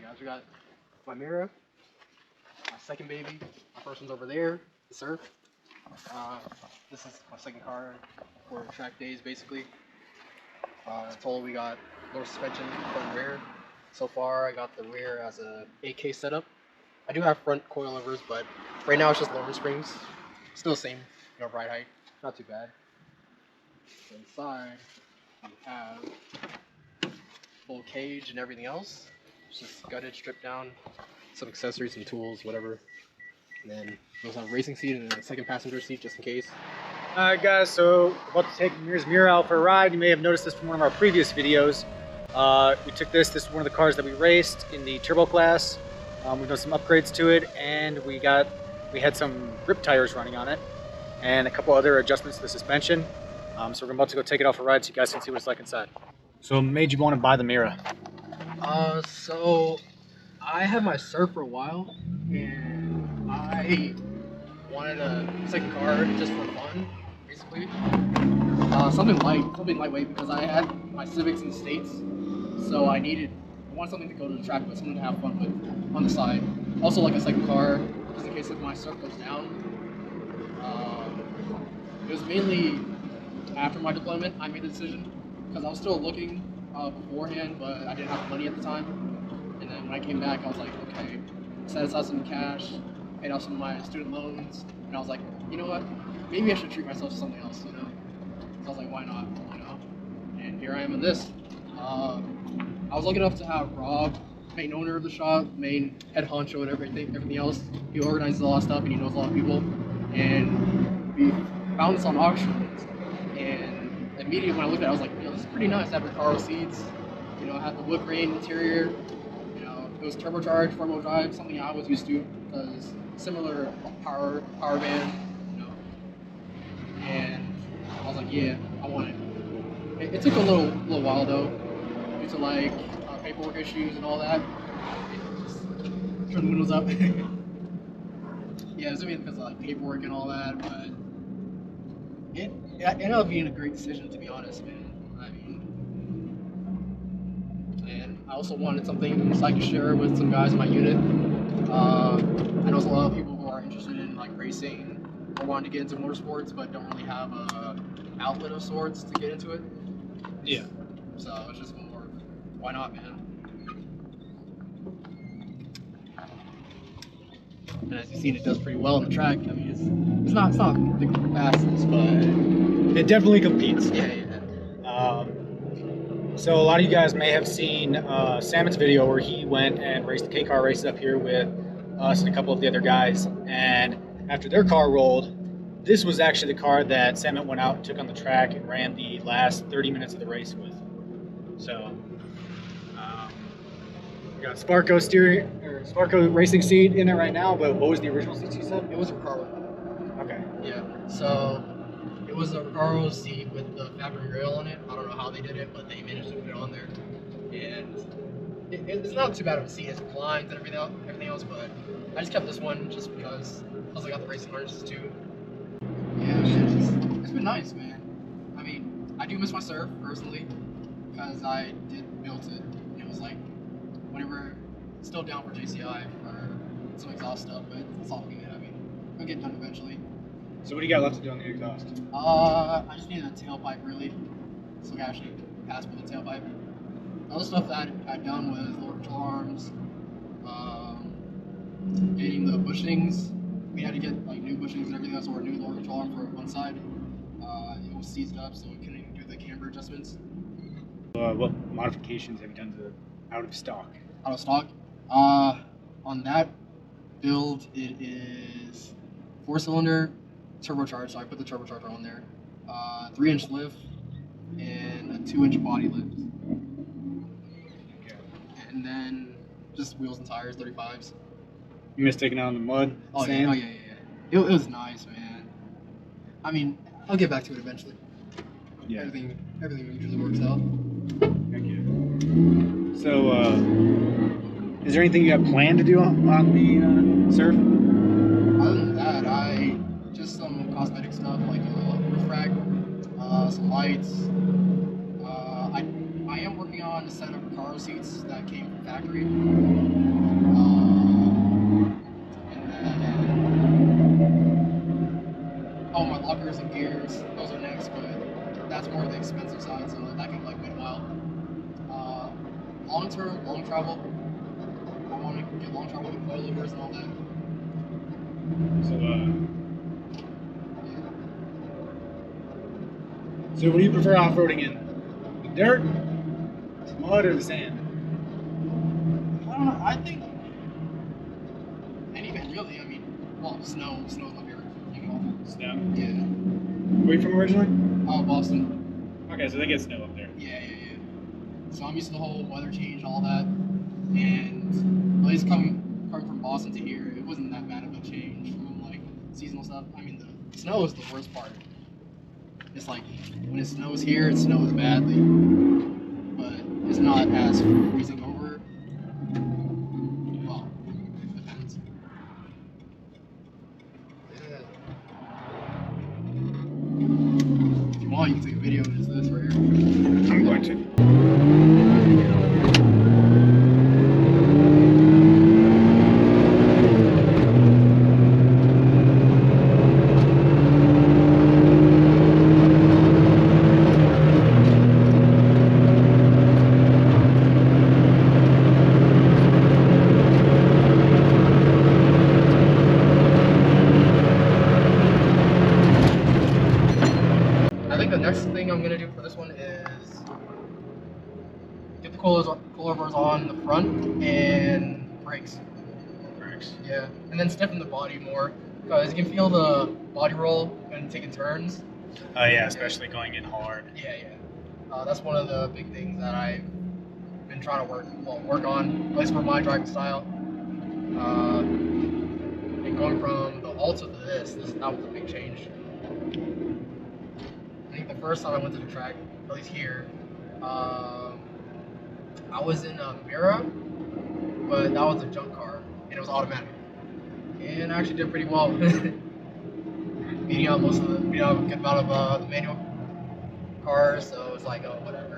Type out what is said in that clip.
guys. We got my Mira, my second baby. My first one's over there, the Surf. This is my second car for track days, basically. Total, we got lower suspension, front and rear. So far, I got the rear as a 8K setup. I do have front coilovers, but right now it's just lower springs. Still the same, ride height. Not too bad. So inside, we have full cage and everything else. It's just gutted, stripped down, some accessories, some tools, whatever. And then we also have a racing seat and a second passenger seat just in case. Alright guys, so about to take Mira's Mira out for a ride. You may have noticed this from one of our previous videos. We took this is one of the cars that we raced in the turbo class. We've done some upgrades to it, and we had some grip tires running on it and a couple other adjustments to the suspension. So we're about to go take it off a ride so you guys can see what it's like inside. So what made you want to buy the Mira? So I had my Surf for a while, and I wanted a second car just for fun, basically. Something lightweight, because I had my Civics in the States, so I wanted something to go to the track with, something to have fun with on the side. Also, like a second car, just in case if my Surf goes down. It was mainly after my deployment I made the decision, because I was still looking beforehand, but I didn't have money at the time. And then when I came back, I was like, okay, set aside some cash, paid off some of my student loans, and I was like, you know what, maybe I should treat myself to something else, So I was like, why not, And here I am in this. I was lucky enough to have Rob, main owner of the shop, main head honcho and everything else. He organizes a lot of stuff and he knows a lot of people. And we found this on auctions, and immediately when I looked at it, I was like, this is pretty nice. I have the Recaro seats, I have the wood grain interior. It was turbocharged, four-wheel drive, something I was used to, because similar power band, And I was like, yeah, I want it. It took a little while though, due to paperwork issues and all that. Just turn the windows up. Yeah, it was because of paperwork and all that, but it ended up being a great decision, to be honest, man. And I also wanted something so I could share with some guys in my unit. I know there's a lot of people who are interested in racing or wanting to get into motorsports, but don't really have a outlet of sorts to get into it. Yeah. So it's just more, why not, man? And as you've seen, it does pretty well on the track. It's not the fastest, but it definitely competes. Yeah. So a lot of you guys may have seen Samit's video where he went and raced the K-car races up here with us and a couple of the other guys. And after their car rolled, this was actually the car that Samit went out and took on the track and ran the last 30 minutes of the race with. So we got Sparko racing seat in it right now, but what was the original seat you said? It was a Recaro. Okay. Yeah, so it was a Recaro seat with the factory rail on it. I don't know how they did it, but they managed to put it on there. And it's not too bad of a seat. It reclines and everything else, but I just kept this one just because I got the racing harnesses too. Yeah, it's been nice, man. I do miss my Surf personally, because I did build it. And it was whenever it's still down for JCI for some exhaust stuff, but it's all good. It'll get done eventually. So what do you got left to do on the exhaust? I just needed a tailpipe, really. So I can actually pass with the tailpipe. The other stuff that I'd done was lower control arms, getting the bushings. We had to get new bushings and everything else, or a new lower control arm for one side. It was seized up, so we couldn't even do the camber adjustments. What modifications have you done to out of stock? Out of stock? On that build, it is 4-cylinder turbocharged, so I put the turbocharger on there. 3-inch lift and a 2-inch body lift. Okay. And then just wheels and tires, 35s. You miss taking out in the mud? Oh sand? Yeah. It was nice, man. I'll get back to it eventually. Yeah. Everything usually works out. Heck yeah. So, is there anything you have planned to do on the Surf? Other than that, just some cosmetic stuff like a roof rack, some lights. I am working on a set of Recaro seats that came from factory. more the expensive side, so that can like wait a while. Long term, long travel. I want to get long travel with coilovers and all that. So, so what do you prefer off-roading in? The dirt, the mud, or the sand? I don't know. I think anything really. I mean, well, snow's my favorite thing of all. Snow. Yeah. Where are you from originally? Boston. Okay, so they get snow up there. Yeah. So I'm used to the whole weather change, all that, and at least coming from Boston to here, it wasn't that bad of a change from like seasonal stuff. I mean, the snow is the worst part. It's like when it snows here, it snows badly, but it's not as freezing over. Well, it depends. Yeah. If you want, you can take a video of this right here. I'm going to. I think the next thing I'm gonna do for this one is get the coilovers on the front and brakes. Yeah, and then stiffen the body more because you can feel the body roll when taking turns. Oh yeah, especially going in hard. Yeah. That's one of the big things that I've been trying to work on, at least for my driving style. And going from the Alta to that was a big change. I think the first time I went to the track, at least here, I was in a Mira, but that was a junk car, and it was automatic. And I actually did pretty well. beating out a good amount of the manual cars, so it's like, oh, whatever.